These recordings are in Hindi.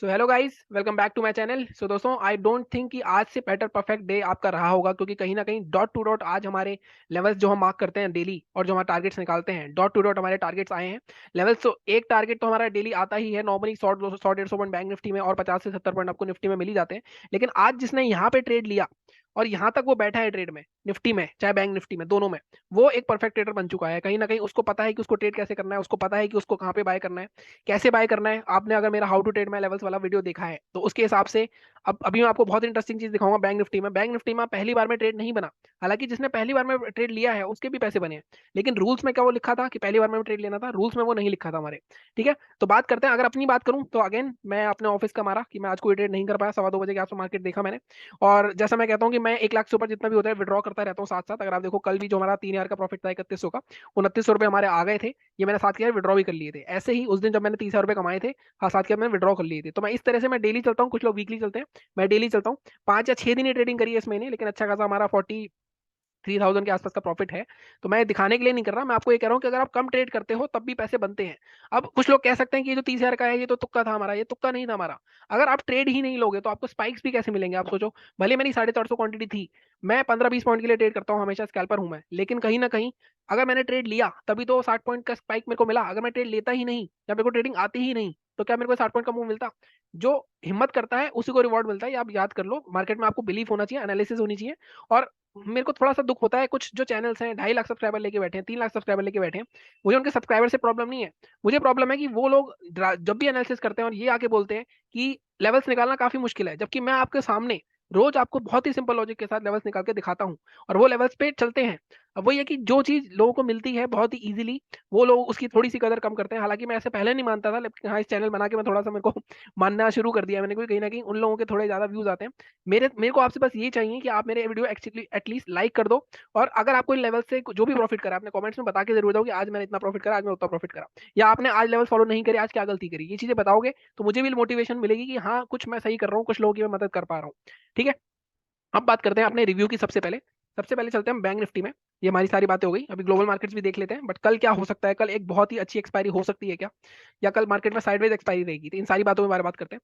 So hello guys, welcome back to my channel. So दोस्तों, आई डोंट थिंक कि आज से बेटर परफेक्ट डे आपका रहा होगा, क्योंकि कहीं ना कहीं डॉट टू डॉट आज हमारे लेवल्स जो हम मार्क करते हैं डेली और जो हमारे टारगेट्स निकालते हैं, डॉट टू डॉट हमारे टारगेट्स आए हैं लेवल्स। तो एक टारगेट तो हमारा डेली आता ही है नॉर्मली 100 200 100 150 पॉइंट बैंक निफ्टी में और 50 से 70 पॉइंट आपको निफ्टी में मिल ही जाते हैं। लेकिन आज जिसने यहाँ पे ट्रेड लिया और यहाँ तक वो बैठा है ट्रेड में, निफ्टी में चाहे बैंक निफ्टी में, दोनों में, वो एक परफेक्ट ट्रेडर बन चुका है। कहीं ना कहीं उसको पता है कि उसको ट्रेड कैसे करना है, उसको पता है कि उसको कहाँ पे बाय करना है, कैसे बाय करना है। आपने अगर मेरा how to trade my levels वाला वीडियो देखा है तो उसके हिसाब से अब अभी मैं आपको बहुत इंटरेस्टिंग चीज दिखाऊंगा। बैंक निफ्टी में पहली बार में ट्रेड नहीं बना। हालांकि जिसने पहली बार में ट्रेड लिया है उसके भी पैसे बने हैं, लेकिन रूल्स में क्या वो लिखा था कि पहली बार में ट्रेड लेना था? रूल्स में वो नहीं लिखा था हमारे। ठीक है, तो बात करते हैं। अगर अपनी बात करूं तो अगेन मैं अपने ऑफिस का मारा कि मैं आज कोई ट्रेड नहीं कर पाया। 2:15 के आसपास मार्केट देखा मैंने, और जैसा मैं कहता हूं कि मैं 1 लाख से ऊपर जितना भी होता है विड्रॉ करता रहता हूँ साथ साथ। अगर आप देखो, कल भी जो हमारा 3 हजार का प्रॉफिट था 3100 का, 2900 रुपए हमारे आ गए थे। ये मैंने साथ किया, विड्रॉ भी कर लिए थे। ऐसे ही उस दिन जब मैंने 30 हजार रुपए कमाए थे, हाँ, साथ के मैंने विड्रॉ कर लिए थे। तो मैं इस तरह से मैं डेली चलता हूँ, कुछ लोग वीकली चलते हैं, मैं डेली चलता हूँ। 5 या 6 दिन ही ट्रेडिंग करी है इस महीने, लेकिन अच्छा खासा हमारा 43,000 के आसपास का प्रॉफिट है। तो मैं दिखाने के लिए नहीं कर रहा, मैं आपको ये कह रहा हूँ कि अगर आप कम ट्रेड करते हो तब भी पैसे बनते हैं। अब कुछ लोग कह सकते हैं कि ये जो 30 हजार का है ये तो तुक्का था हमारा। ये तुक्का नहीं था हमारा। अगर आप ट्रेड ही नहीं लोगे तो आपको स्पाइक्स भी कैसे मिलेंगे? आप सोचो, भले मेरी 450 क्वांटिटी थी, मैं 15-20 पॉइंट के लिए ट्रेड करता हूँ हमेशा, स्कैल्पर हूं मैं, लेकिन कहीं ना कहीं अगर मैंने ट्रेड लिया तभी तो 60 पॉइंट का स्पाइक मेरे को मिला। अगर मैं ट्रेड लेता ही नहीं या मेरे को ट्रेडिंग आती ही नहीं तो क्या मेरे को 60 पॉइंट का मूव मिलता? जो हिम्मत करता है उसी को रिवॉर्ड मिलता है। ये आप याद कर लो। मार्केट में आपको बिलीफ होना चाहिए, एनालिसिस होनी चाहिए। और मेरे को थोड़ा सा दुख होता है, कुछ जो चैनल्स हैं 2.5 लाख सब्सक्राइबर लेके बैठे हैं, 3 लाख सब्सक्राइबर लेके बैठे हैं। मुझे उनके सब्सक्राइबर से प्रॉब्लम नहीं है। मुझे प्रॉब्लम है कि वो लोग जब भी एनालिसिस करते हैं और ये आके बोलते हैं कि लेवल्स निकालना काफी मुश्किल है, जबकि मैं आपके सामने रोज आपको बहुत ही सिंपल लॉजिक के साथ लेवल्स निकाल के दिखाता हूँ और वो लेवल्स पे चलते हैं। अब वो ये कि जो चीज लोगों को मिलती है बहुत ही इजीली, वो लोग उसकी थोड़ी सी कदर कम करते हैं। हालांकि मैं ऐसे पहले नहीं मानता था, लेकिन हाँ, इस चैनल बना के मैं थोड़ा सा, मेरे को मानना शुरू कर दिया मैंने, क्योंकि कहीं ना कहीं उन लोगों के थोड़े ज्यादा व्यूज आते हैं। मेरे को आपसे बस ये चाहिए कि आप मेरे वीडियो एक्चुअली एटलीस्ट लाइक कर दो। और अगर आपको इन लेवल से जो भी प्रॉफिट करा, आपने कमेंट्स में बता के जरूर दो कि आज मैंने इतना प्रॉफिट करा, आज मैं उतना प्रॉफिट करा, या आपने आज लेवल फॉलो नहीं करे, आज क्या गलती करी। ये चीजें बताओगे तो मुझे भी मोटिवेशन मिलेगी कि हाँ, कुछ मैं सही कर रहा हूँ, कुछ लोगों की मैं मदद कर पा रहा हूँ। ठीक है, अब बात करते हैं अपने रिव्यू की। सबसे पहले चलते हैं हम बैंक निफ्टी में। ये हमारी सारी बातें हो गई, अभी ग्लोबल मार्केट्स भी देख लेते हैं। बट कल क्या हो सकता है? कल एक बहुत ही अच्छी एक्सपायरी हो सकती है क्या, या कल मार्केट में साइडवेज एक्सपायरी रहेगी? तो इन सारी बातों में बारे बात करते हैं।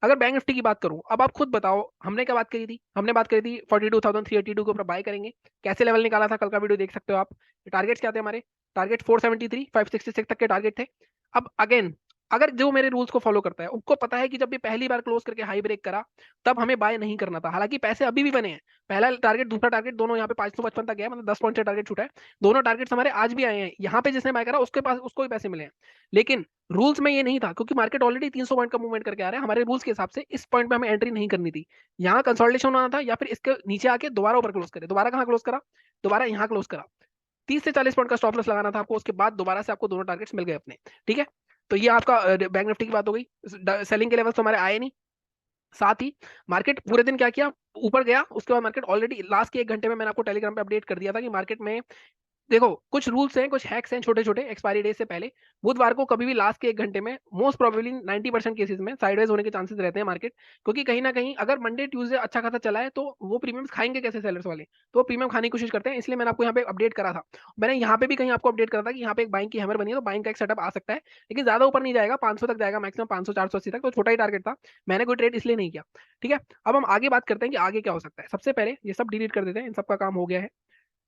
अगर बैंक निफ्टी की बात करूं, अब आप खुद बताओ, हमने क्या बात करी थी? हमने बात करी थी 42,382 के ऊपर बाय करेंगे। कैसे लेवल निकाला था? कल का वीडियो देख सकते हो आप। टारगेट्स क्या थे हमारे? टारगेट 473 566 तक के टारगेट थे। अब अगेन, अगर जो मेरे रूल्स को फॉलो करता है उसको पता है कि जब भी पहली बार क्लोज करके हाई ब्रेक करा तब हमें बाय नहीं करना था। हालांकि पैसे अभी भी बने हैं। पहला टारगेट दूसरा टारगेट दोनों यहाँ पे 555 तक गया, मतलब 10 पॉइंट से टारगेट छूटा है। दोनों टारगेट्स हमारे आज भी आए हैं। यहाँ पे जिसने बाय करा उसके पास उसको ही पैसे मिले हैं। लेकिन रूल्स में ये नहीं था, क्योंकि मार्केट ऑलरेडी 300 पॉइंट का मूवमेंट करके आ रहा है। हमारे रूल्स के हिसाब से इस पॉइंट पे हमें एंट्री नहीं करनी थी। यहाँ कंसोलिडेशन होना था, या फिर इसके नीचे आके दोबारा ऊपर क्लोज करे। दोबारा कहाँ क्लोज करा? दोबारा यहाँ क्लोज करा। 30 से 40 पॉइंट का स्टॉप लॉस लगाना था आपको। उसके बाद दोबारा से आपको दोनों टारगेट्स मिल गए अपने। ठीक है, तो ये आपका बैंक निफ्टी की बात हो गई। सेलिंग के लेवल्स तो हमारे आए नहीं। साथ ही मार्केट पूरे दिन क्या किया? ऊपर गया। उसके बाद मार्केट ऑलरेडी लास्ट के 1 घंटे में मैंने आपको टेलीग्राम पे अपडेट कर दिया था कि मार्केट में देखो, कुछ रूल्स हैं, कुछ हैक्स हैं छोटे छोटे एक्सपायरी डेज से पहले। बुधवार को कभी भी लास्ट के 1 घंटे में मोस्ट प्रोबेबली 90% केसेस में साइडवेज होने के चांसेस रहते हैं मार्केट। क्योंकि कहीं ना कहीं अगर मंडे ट्यूसडे अच्छा खाता चला है तो वो प्रीमियम्स खाएंगे कैसे सेलर्स वाले? तो वो प्रीमियम खाने की कोशिश करते हैं। इसलिए मैंने आपको यहाँ पे अपडेट करा था। मैंने यहाँ पे भी कहीं आपको अपडेट करा था कि यहाँ पे एक बाइंग की हैमर बनी है, तो बाइंग का एक सेटअप आ सकता है। लेकिन ज्यादा ऊपर नहीं जाएगा, 500 तक जाएगा मैक्सिमम, 500 480 तक। तो छोटा ही टारगेट था, मैंने कोई ट्रेड इसलिए नहीं किया। ठीक है, अब हम आगे बात करते हैं कि आगे क्या हो सकता है। सबसे पहले ये सब डिलीट कर देते हैं, इन सबका काम हो गया है।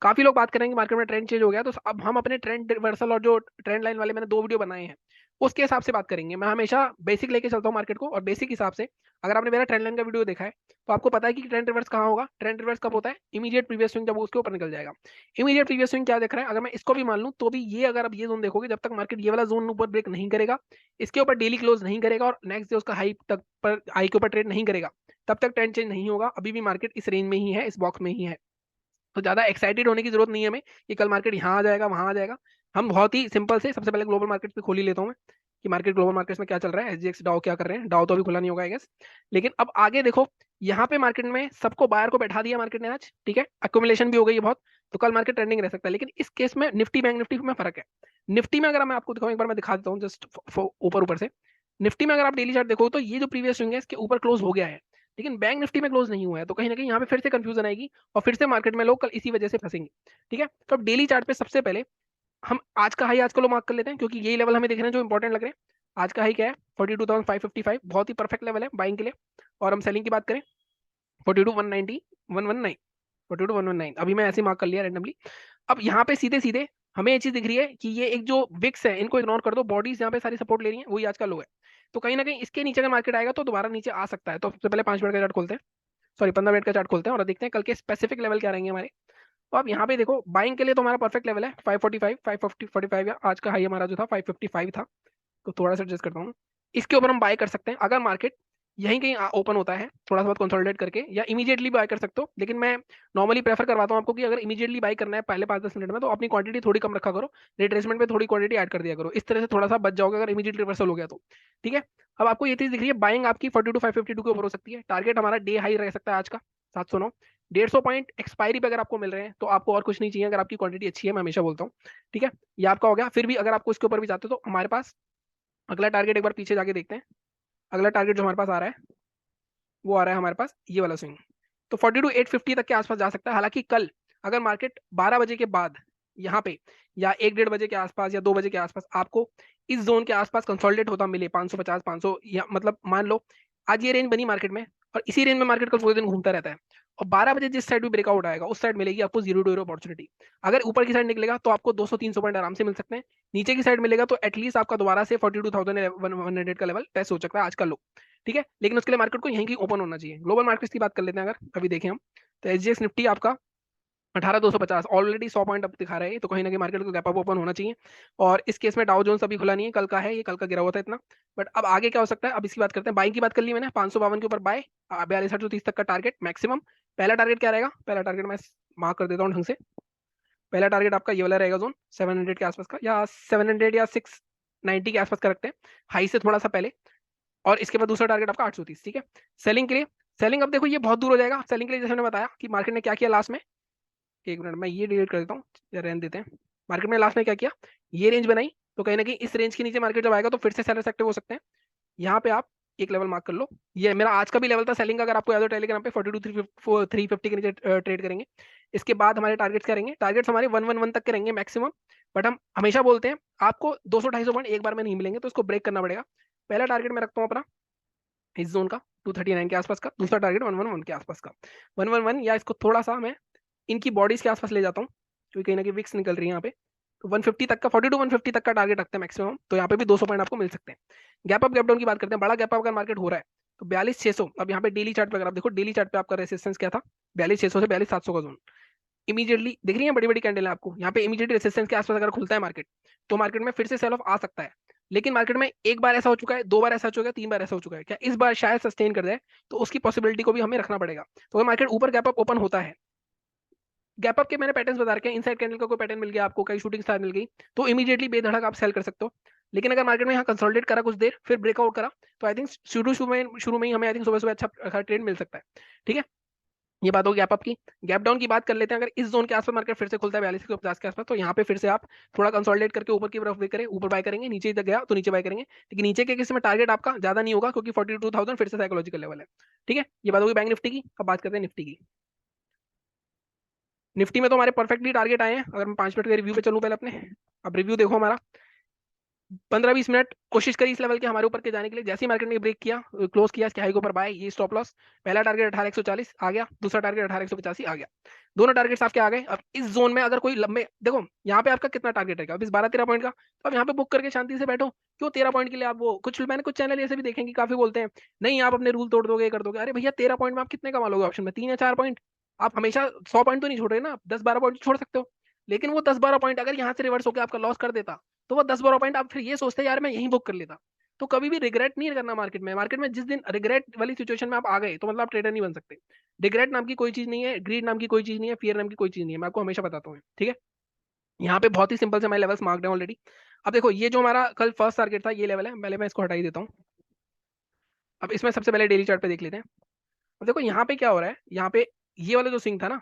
काफी लोग बात करेंगे मार्केट में ट्रेंड चेंज हो गया, तो अब हम अपने ट्रेंड रिवर्सल और जो ट्रेंड लाइन वाले मैंने 2 वीडियो बनाए हैं उसके हिसाब से बात करेंगे। मैं हमेशा बेसिक लेके चलता हूँ मार्केट को, और बेसिक हिसाब से अगर आपने मेरा ट्रेंड लाइन का वीडियो देखा है तो आपको पता है कि ट्रेंड रिवर्स कहाँ होगा। ट्रेंड रिवर्स कब होता है? इमीडिएट प्रीवियस स्विंग जब वो उसके ऊपर निकल जाएगा। इमीडिएट प्रीवियस स्विंग क्या देख रहा है? अगर मैं इसको भी मान लूँ तो भी ये, अगर आप ये जोन देखोगे, जब तक मार्केट ये वाला जोन ऊपर ब्रेक नहीं करेगा, इसके ऊपर डेली क्लोज नहीं करेगा और नेक्स्ट डे उसका हाई तक पर हाई के ऊपर ट्रेड नहीं करेगा, तब तक ट्रेंड चेंज नहीं होगा। अभी भी मार्केट इस रेंज में ही है, इस बॉक्स में ही है। तो ज्यादा एक्साइटेड होने की जरूरत नहीं है हमें कि कल मार्केट यहाँ आ जाएगा वहां आ जाएगा। हम बहुत ही सिंपल से सबसे पहले ग्लोबल मार्केट पे खोल ही लेता हूँ मैं कि मार्केट ग्लोबल मार्केट्स में क्या चल रहा है, एसजीएक्स डाउ क्या कर रहे हैं। डाउ तो अभी खुला नहीं होगा आई गेस। लेकिन अब आगे देखो, यहाँ पे मार्केट में सबको बायर को बैठा दिया मार्केट ने आज। ठीक है, अक्यूमुलेशन भी हो गई है बहुत। तो कल मार्केट ट्रेंडिंग रह सकता है। लेकिन इस केस में निफ्टी बैंक निफ्टी में फर्क है। निफ्टी में अगर मैं आपको दिखाऊं, एक बार मैं दिखा देता हूँ जस्ट ऊपर ऊपर से। निफ्टी में अगर आप डेली चार्ट देखो तो ये जो प्रीवियस स्विंग है इसके ऊपर क्लोज हो गया है, लेकिन बैंक निफ्टी में क्लोज नहीं हुआ है। तो कहीं ना कहीं यहाँ पे फिर से कंफ्यूजन आएगी और फिर से मार्केट में लोग कल इसी वजह से फंसेंगे। ठीक है, तो अब डेली चार्ट पे सबसे पहले हम आज का हाई आज का लो मार्क कर लेते हैं, क्योंकि यही लेवल हमें देख रहे हैं जो इंपॉर्टेंट लग रहे हैं। आज का हाई क्या है? 42,555 बहुत ही परफेक्ट लेवल है बाइंग के लिए। और हम सेलिंग की बात करें 42,190 119 42,119 अभी मैं ऐसे मार्क कर लिया रैंडमली। अब यहाँ पे सीधे सीधे हमें ये चीज दिख रही है कि ये एक जो विक्स है इनको इग्नोर कर दो, बॉडीज यहाँ पे सारी सपोर्ट ले रही है, वही आज का लो है। तो कहीं ना कहीं इसके नीचे अगर मार्केट आएगा तो दोबारा नीचे आ सकता है। तो सबसे पहले 5 मिनट का चार्ट खोलते हैं, सॉरी 15 मिनट का चार्ट खोलते हैं और देखते हैं कल के स्पेसिफिक लेवल क्या रहेंगे हमारे। तो आप यहाँ पे देखो बाइंग के लिए तो हमारा परफेक्ट लेवल है 545 545 या आज का हाई हमारा जो था 555 था। तो थोड़ा सा एडजस्ट करता हूँ, इसके ऊपर हम बाय कर सकते हैं अगर मार्केट यहीं कहीं ओपन होता है थोड़ा सा बहुत कंसोलिडेट करके, या इमीडिएटली बाय कर सकते हो। लेकिन मैं नॉर्मली प्रेफर करवाता हूँ आपको कि अगर इमीडिएटली बाय करना है पहले 5-10 मिनट में तो अपनी क्वांटिटी थोड़ी कम रखा करो, रिट्रेसमेंट में थोड़ी क्वांटिटी ऐड कर दिया करो, इस तरह से थोड़ा सा बच जाओगे अगर इमीडिएट रिवर्सल हो गया तो। ठीक है, अब आपको ये चीज दिख रही है बाइंग आपकी 42,552 के ऊपर हो सकती है। टारगेट हमारा डे हाई रह सकता है आज का 709, 150 पॉइंट एक्सपायरी पे अगर आपको मिल रहे हैं तो आपको और कुछ नहीं चाहिए अगर आपकी क्वांटिटी अच्छी है, मैं हमेशा बोलता हूँ। ठीक है, ये आपका हो गया। फिर भी अगर आपको इसके ऊपर भी जाते हो तो हमारे पास अगला टारगेट एक बार पीछे जाके देखते हैं। अगला टारगेट जो हमारे पास आ रहा है वो आ रहा है हमारे पास ये वाला स्विंग, तो 42,850 तक के आसपास जा सकता है। हालांकि कल अगर मार्केट 12 बजे के बाद यहाँ पे या 1-1:30 बजे के आसपास या 2 बजे के आसपास आपको इस जोन के आसपास कंसोलिडेट होता मिले 550 500, या मतलब मान लो आज ये रेंज बनी मार्केट में और इसी रेंज में मार्केट कल पूरे दिन घूमता रहता है और 12 बजे जिस साइड भी ब्रेकआउट आएगा उस साइड मिलेगी आपको 0 टू 0 अपॉर्चुनिटी। अगर ऊपर की साइड निकलेगा तो आपको 200-300 पॉइंट आराम से मिल सकते हैं, नीचे की साइड मिलेगा तो एटलीस्ट आपका दोबारा से 42,100 का लेवल टेस्ट हो सकता है आज का लो। ठीक है, लेकिन उसके लिए मार्केट को यहीं की ओपन होना चाहिए। ग्लोबल मार्केट्स की बात कर लेते हैं अगर अभी देखें हम, तो एसजीएक्स निफ्टी आपका 18,250 ऑलरेडी 100 पॉइंट अप दिखा रहा है, तो कहीं ना कहीं मार्केट को गैप अप ओपन होना चाहिए। और इस केस में डाउ जोन्स अभी खुला नहीं है, कल का है, ये कल का गिरा हुआ था इतना। बट अब आगे क्या हो सकता है अब इसकी बात करते हैं। बाइंग की बात कर ली मैंने 552 के ऊपर बाय, 42,830 तक का टारगेट मैक्सिमम। पहला टारगेट क्या रहेगा, पहला टारगेट मैं मार्क कर देता हूँ ढंग से। पहला टारगेट आपका ये वाला रहेगा जोन 700 के आसपास का, या 700 या 690 के आसपास का रखते हैं, हाई से थोड़ा सा पहले। और इसके बाद दूसरा टारगेट आपका 830। ठीक है, सेलिंग के लिए, सेलिंग अब देखो ये बहुत दूर हो जाएगा। सेलिंग के लिए जैसे मैंने बताया कि मार्केट ने क्या किया लास्ट में, एक मिनट मैं ये डिलीट कर देता हूँ या रहने देते हैं। मार्केट में लास्ट में क्या किया, ये रेंज बनाई, तो कहीं ना कहीं इस रेंज के नीचे मार्केट जब आएगा तो फिर से सेलर्स एक्टिव हो सकते हैं। यहाँ पे आप एक लेवल मार्क कर लो, ये मेरा आज का भी लेवल था सेलिंग का, अगर आपको याद हो टेलीग्राम पे 42,350 के नीचे ट्रेड करेंगे। इसके बाद हमारे टारगेट्स क्या रहेंगे, टारगेट्स हमारे 111 तक के रहेंगे मैक्सिमम। बट हम हमेशा बोलते हैं आपको 200-250 पॉइंट एक बार में नहीं मिलेंगे, तो इसको ब्रेक करना पड़ेगा। पहला टारगेट मैं रखता हूँ अपना इस जोन का 239 के आसपास का, दूसरा टारगेट 111 के आसपास का, 111, या इसको थोड़ा सा मैं इनकी बॉडीज के आसपास ले जाता हूँ क्योंकि कहीं ना कहीं विक्स निकल रही है यहाँ पे। तो 150 तक का 42-150 तक का टारगेट रखते हैं मैक्सिमम, तो यहाँ पे भी 200 पॉइंट आपको मिल सकते हैं। गैप अप गैप डाउन की बात करते हैं, बड़ा गैप अप अगर मार्केट हो रहा है तो 42,600। अब यहाँ पे डेली चार्ट पे अगर आप देखो, डेली चार्ट पे आपका रेसिस्टेंस क्या था, 42,600 से 42,700 का जोन इमीडिएटली दिख रही है, बड़ी बड़ी कैंडल है आपको यहाँ पे। इमीडिएट रेसिस्टेंस के आसपास अगर खुलता है मार्केट तो मार्केट में फिर से सेल ऑफ आ सकता है। लेकिन मार्केट में एक बार ऐसा हो चुका है, 2 बार ऐसा हो चुका है, 3 बार ऐसा हो चुका है, क्या इस बार शायद सस्टेन कर जाए, तो उसकी पॉसिबिलिटी को भी हमें रखना पड़ेगा। तो अगर मार्केट ऊपर गैप अप ओपन होता है, गैप अप के मैंने पैटर्न्स बता रखे हैं, इनसाइड कैंडल का कोई पैटर्न मिल गया आपको, कहीं शूटिंग स्टार मिल गई तो इमीडिएटली बेधड़क आप सेल कर सकते हो। लेकिन अगर मार्केट में यहाँ कंसोलिडेट करा कुछ देर फिर ब्रेकआउट करा तो आई थिंक शुरू में ही हमें आई थिंक सुबह सुबह अच्छा ट्रेड मिल सकता है। ठीक है, ये बात होगी गैप अप की। गैप डाउन की बात कर लेते हैं, अगर इस जोन के आसपास मार्केट फिर से खुलता है 42,150 के आसपास, तो यहाँ पे फिर से आप थोड़ा कंसोलिडेट करके ऊपर की तरफ करें, ऊपर बाय करेंगे, नीचे तक गया तो नीचे बाय करेंगे। लेकिन नीचे के किसी में टारगेट आपका ज्यादा नहीं होगा क्योंकि 42,000 फिर से साइकोलॉजिकल लेवल है। ठीक है, ये बात होगी बैंक निफ्टी की। अब बात करते हैं निफ्टी की। निफ्टी में तो हमारे परफेक्टली टारगेट आए हैं। अगर मैं 5 मिनट के रिव्यू पे चलूँ पहले अपने, अब रिव्यू देखो हमारा 15-20 मिनट कोशिश करी इस लेवल के हमारे ऊपर के जाने के लिए। जैसे ही मार्केट ने ब्रेक किया, क्लोज किया इसके हाई के ऊपर बाय, ये स्टॉप लॉस। पहला टारगेट 18,140 आ गया, दूसरा टारगेट 18,185 आ गया, दोनों टारगेट्स आपके आ गए। अब इस जोन में अगर कोई लंबे देखो यहाँ पे आपका कितना टारगेट रहेगा, अब इस 12-13 पॉइंट का, तो अब यहाँ पे बुक करके शांति से बैठो। क्यों 13 पॉइंट के लिए आप वो कुछ, मैंने कुछ चैनल ऐसे भी देखेंगे काफी बोलते हैं नहीं आप अपने रूल तोड़ दोगे कर दोगे। अरे भैया 13 पॉइंट में आप कितने कमा लोगे ऑप्शन में, 3 या 4 पॉइंट। आप हमेशा 100 पॉइंट तो नहीं छोड़ रहे ना, आप 10-12 पॉइंट छोड़ सकते हो। लेकिन वो 10-12 पॉइंट अगर यहाँ से रिवर्स होकर आपका लॉस कर देता तो वो 10-12 पॉइंट आप फिर ये सोचते यार मैं यहीं बुक कर लेता। तो कभी भी रिग्रेट नहीं करना मार्केट में। मार्केट में जिस दिन रिग्रेट वाली सिचुएशन में आप आ गए तो मतलब आप ट्रेडर नहीं बन सकते। रिग्रेट नाम की कोई चीज नहीं है, ग्रीड नाम की कोई चीज नहीं है, फियर नाम की कोई चीज नहीं है, मैं आपको हमेशा बताता हूँ। ठीक है, यहाँ पे बहुत ही सिंपल से हमारे लेवल्स मार्क्ड है ऑलरेडी। अब देखो ये जो हमारा कल फर्स्ट टारगेट था ये लेवल है, पहले मैं इसको हटा ही देता हूँ। अब इसमें सबसे पहले डेली चार्ट पे देख लेते हैं। अब देखो यहाँ पे क्या हो रहा है, यहाँ पे ये वाला जो स्विंग था ना,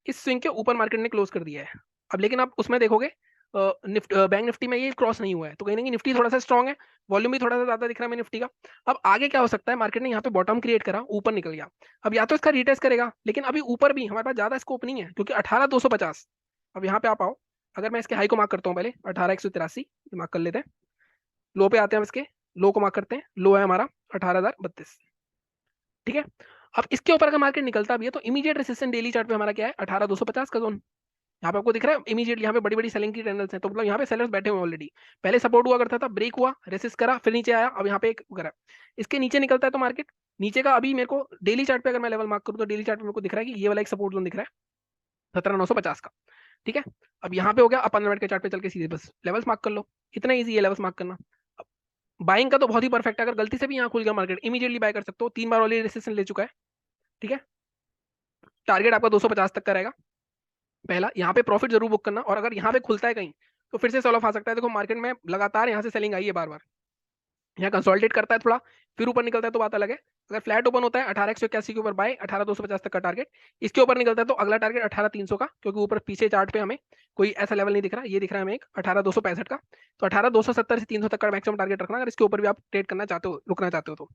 इस स्विंग के ऊपर मार्केट ने क्लोज कर दिया है। अब लेकिन आप उसमें देखोगे बैंक निफ्टी में ये क्रॉस नहीं हुआ है, तो कहीं ना कहीं निफ्टी थोड़ा सा स्ट्रॉन्ग है, वॉल्यूम भी थोड़ा सा ज्यादा दिख रहा है हमें निफ्टी का। अब आगे क्या हो सकता है, मार्केट ने यहाँ पे बॉटम क्रिएट करा, ऊपर निकल गया। अब या तो इसका रीटेस्ट करेगा, लेकिन अभी ऊपर भी हमारे पास ज्यादा स्कोप नहीं है क्योंकि 18,250। अब यहाँ पे आप आओ, अगर मैं इसके हाई को मार्क करता हूँ पहले 18,183 मार्क कर लेते हैं, लो पे आते हैं इसके, लो को मार्क करते हैं, लो है हमारा 18,032, ठीक है। अब इसके ऊपर अगर मार्केट निकलता भी है तो इमीडिएट रेसिस्टेंस डेली चार्ट पे हमारा क्या है, 18,250 का जोन। यहाँ पे आपको दिख रहा है इमीडिएटली, यहाँ पे बड़ी बड़ी सेलिंग की कैंडल्स हैं, तो मतलब यहाँ पे सेलर्स बैठे हुए ऑलरेडी। पहले सपोर्ट हुआ करता था, ब्रेक हुआ, रेसिस्ट करा, फिर नीचे आया, अब यहाँ पे एक करा, इसके नीचे निकलता है तो मार्केट नीचे का, अभी मेरे को डेली चार्ट पे अगर मैं लेवल मार्क करूँ तो डेली चार्ट पे मेरे को दिख रहा है कि ये वाला एक सपोर्ट जोन दिख रहा है 17,950 का, ठीक है। अब यहाँ पे हो गया, अब 15 मिनट के चार्ट पे चल के सीधे बस लेवल्स मार्क कर लो, इतना ईजी है लेवल्स मार्क करना। बाइंग का तो बहुत ही परफेक्ट है, अगर गलती से भी यहाँ खुल गया मार्केट इमीडिएटली बाय कर सकते हो, 3 बार ऑलरेडी रेसिस्टेंस ले चुका है, ठीक है। टारगेट आपका 250 तक का रहेगा पहला, यहाँ पे प्रॉफिट जरूर बुक करना, और अगर यहाँ पे खुलता है कहीं तो फिर से सेल ऑफ आ सकता है। देखो मार्केट में लगातार यहाँ से सेलिंग आई है बार बार, यहाँ कंसोलिडेट करता है थोड़ा, फिर ऊपर निकलता है तो बात अलग है। अगर फ्लैट ओपन होता है 18,181 के ऊपर बाय, 18,250 तक का टारगेट, इसके ऊपर निकलता है तो अगला टारगेट 18,300 का, क्योंकि ऊपर पीछे चार्ट पे हमें कोई ऐसा लेवल नहीं दिख रहा, ये दिख रहा है हमें एक 18,265 का, तो 18,270 से 300 तक का मैक्सिमम टारगेट रखना अगर इसके ऊपर भी आप ट्रेड करना चाहते हो, रुकना चाहते हो तो।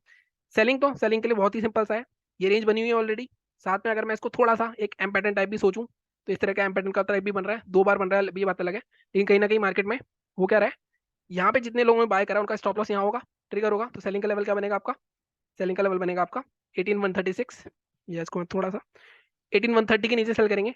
सेलिंग, तो सेलिंग के लिए बहुत ही सिंपल सा है, ये रेंज बनी हुई है ऑलरेडी, साथ में अगर मैं इसको थोड़ा सा एक एम पैटर्न टाइप भी सोचूं तो इस तरह का एम पैटर्न का टाइप भी बन रहा है, 2 बार बन रहा है, ये बात अलग है, लेकिन कहीं ना कहीं मार्केट में वो क्या रहा है, यहाँ पे जितने लोगों ने बाय करा उनका स्टॉप लॉस यहाँ होगा, ट्रिगर होगा, तो सेलिंग का लेवल क्या बनेगा आपका, सेलिंग का लेवल बनेगा आपका 18,136, या इसको मैं थोड़ा सा 18,130 के नीचे सेल करेंगे।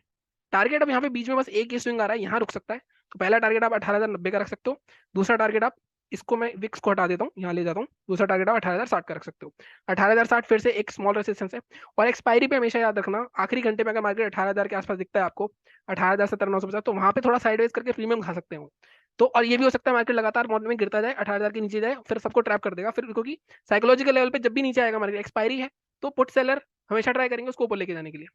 टारगेट अब यहाँ पे बीच में बस एक ही स्विंग आ रहा है, यहाँ रुक सकता है, तो पहला टारगेट आप 18,090 का रख सकते हो, दूसरा टारगेट आप, इसको मैं विक्स को हटा देता हूँ, यहाँ ले जाता हूँ, दूसरा टारगेट आप 18,060 का रख सकते हो। 18,060 फिर से एक स्मॉल रेसिस्टेंस है, और एक्सपायरी पे हमेशा याद रखना, आखिरी घंटे में अगर मार्केट 18,000 के आसपास दिखता है आपको, 18,070-950, तो वहां पे थोड़ा साइडवेज करके प्रीमियम खा सकते हो। तो और ये भी हो सकता है मार्केट लगातार मॉर्निंग में गिरता जाए, 18,000 के नीचे जाए, फिर सबको ट्रैप कर देगा फिर, क्योंकि साइकोलॉजिकल लेवल पे जब भी नीचे आएगा मार्केट, एक्सपायरी है, तो पुट सेलर हमेशा ट्राई करेंगे उसको ऊपर लेके जाने के लिए।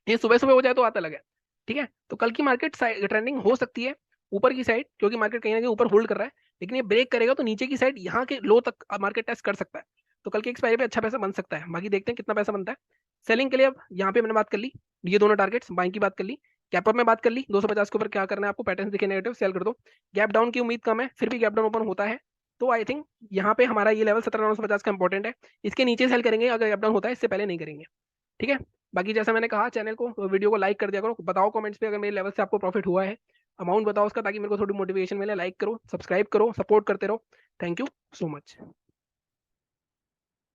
ये सुबह सुबह हो जाए तो आता लगे, ठीक है। तो कल की मार्केट ट्रेंडिंग हो सकती है ऊपर की साइड, क्योंकि मार्केट कहीं ना कहीं ऊपर होल्ड कर रहा है, लेकिन ये ब्रेक करेगा तो नीचे की साइड यहाँ के लो तक मार्केट टेस्ट कर सकता है, तो कल की एक्सपायरी पे अच्छा पैसा बन सकता है, बाकी देखते हैं कितना पैसा बनता है। सेलिंग के लिए अब यहाँ पे मैंने बात कर ली, ये दोनों टारगेट्स, बाइंग की बात कर ली, कैप अप में बात कर ली, 250 के ऊपर क्या करना है आपको, पैटर्न दिखे नेगेटिव सेल कर दो, गैप डाउन की उम्मीद कम है, फिर भी गैप डाउन ओपन होता है, तो आई थिंक यहाँ पे हमारा ये लेवल 17,950 का इंपॉर्टेंट है, इसके नीचे सेल करेंगे अगर गैप डाउन होता है, इससे पहले नहीं करेंगे, ठीक है। बाकी जैसा मैंने कहा, चैनल को, वीडियो को लाइक कर दिया करो, बताओ कमेंट्स पे अगर मेरे लेवल से आपको प्रॉफिट हुआ है, अमाउंट बताओ उसका, ताकि मेरे को थोड़ी मोटिवेशन मिले, लाइक करो, सब्सक्राइब करो, सपोर्ट करते रहो। Thank you so much.